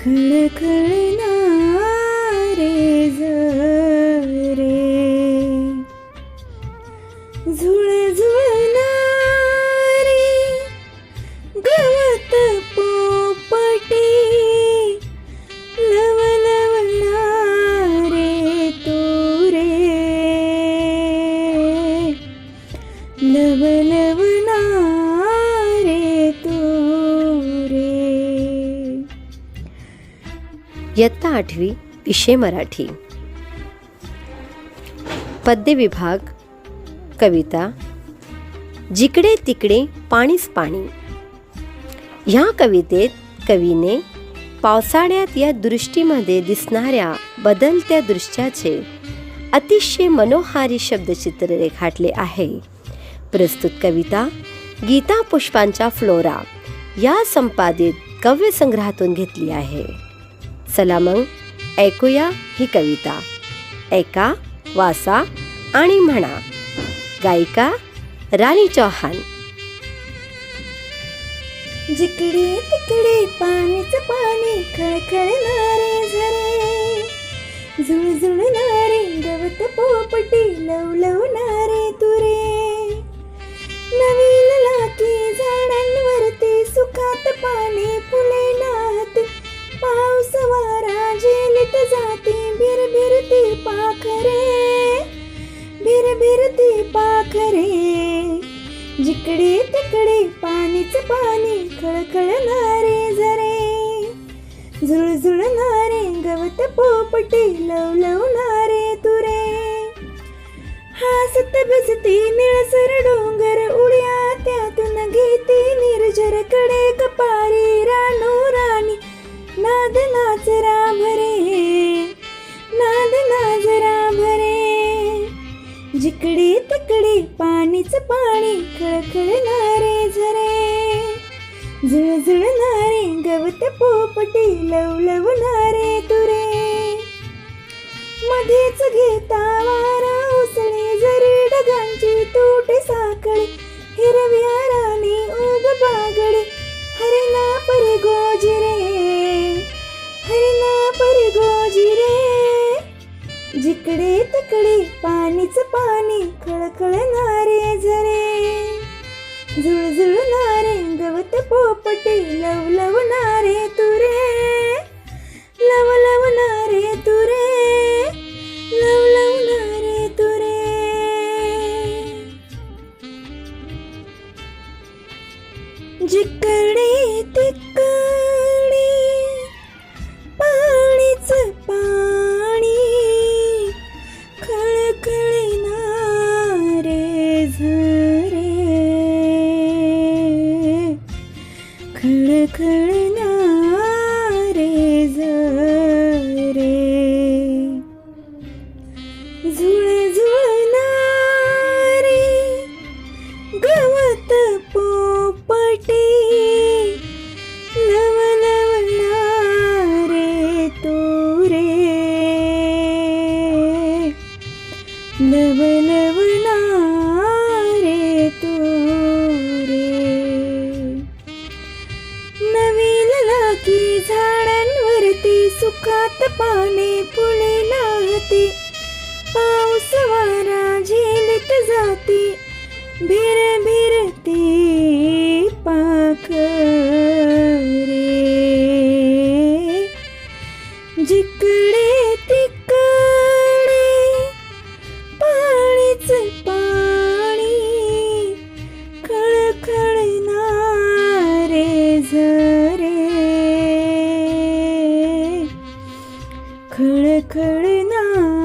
खळखळणारे झरे, झुळझुळणारे गवत पोपटी, लवलवणारे तुरे, लवलवणारे तुरे. इयत्ता 8वी विषय मराठी. पद्य विभाग. कविता जिकडे तिकडे पाणीच पाणी. ह्या कवितेत कवीने पावसाळ्यात या दृष्टीमध्ये दिसणाऱ्या बदलत्या दृश्याचे अतिशय मनोहारी शब्दचित्र रेखाटले आहे. प्रस्तुत कविता गीता पुष्पांच्या फ्लोरा या संपादित काव्यसंग्रहातून घेतली आहे. चला मग ऐकूया ही कविता. ऐका, वाचा आणि म्हणा. गायिका राणी चौहान. जिकडे तिकडे पाणीच पाणी, खळखळणारे झरे, झुळझुळणारे गवत पोपटी, लवलवणारे तुरे, नवीन लाकी झाडांवरती सुखात पाने फुले नाहती, पाऊस वारा झेलीत जाती, भिरभिरती पाखरे, भिरभिरती पाखरे. जिकडे तिकडे पाणीच पाणी, खळखळणारे झरे, झुळझुळणारे गवत पोपटी, लवलवणारे तुरे, हासत भिजती निळसर डोंगर, उड्या त्यातून घेती निर्झर, कडे कपारी रानो राणी, नाद नाचरा भरे, नाद नाचरा भरे. जिकडे तिकडे पाणीच पाणी, खळखळणारे झरे, झुळझुळणारे गवत पोपटी, लवलवणारे तुरे, मध्येच घेता वारा उसळी, जरी ढगांची तुटे साखळी, हिरव्या राणी उब बागडे, हरिणा परी गोजिरे, हरिणा परी गोजिरे. जिकडे तिकडे पाणीच पाणी, खळखळणारे झरे, झुळझुळणारे गवत पोपटी, लवलवणारे तुरे, लवलवणारे तुरे, लवलवणारे तुरे. जिकडे तिकडे पाणीच पाणी, खळखळणारे झरे, खळखळणारे झरे, झुळझुळणारे गवत पोपटी, लवलवणारे तुरे, लवलवणारे तुरे. नवीन लाकी झाडांवरती सुखात पाने फुले नाहती, पाऊस वारा झेलीत जाती, भिरभिरती पाखरे. जिकडे तिकडे पाणीच पाणी, खळखळणारे झरे, खळखळणारे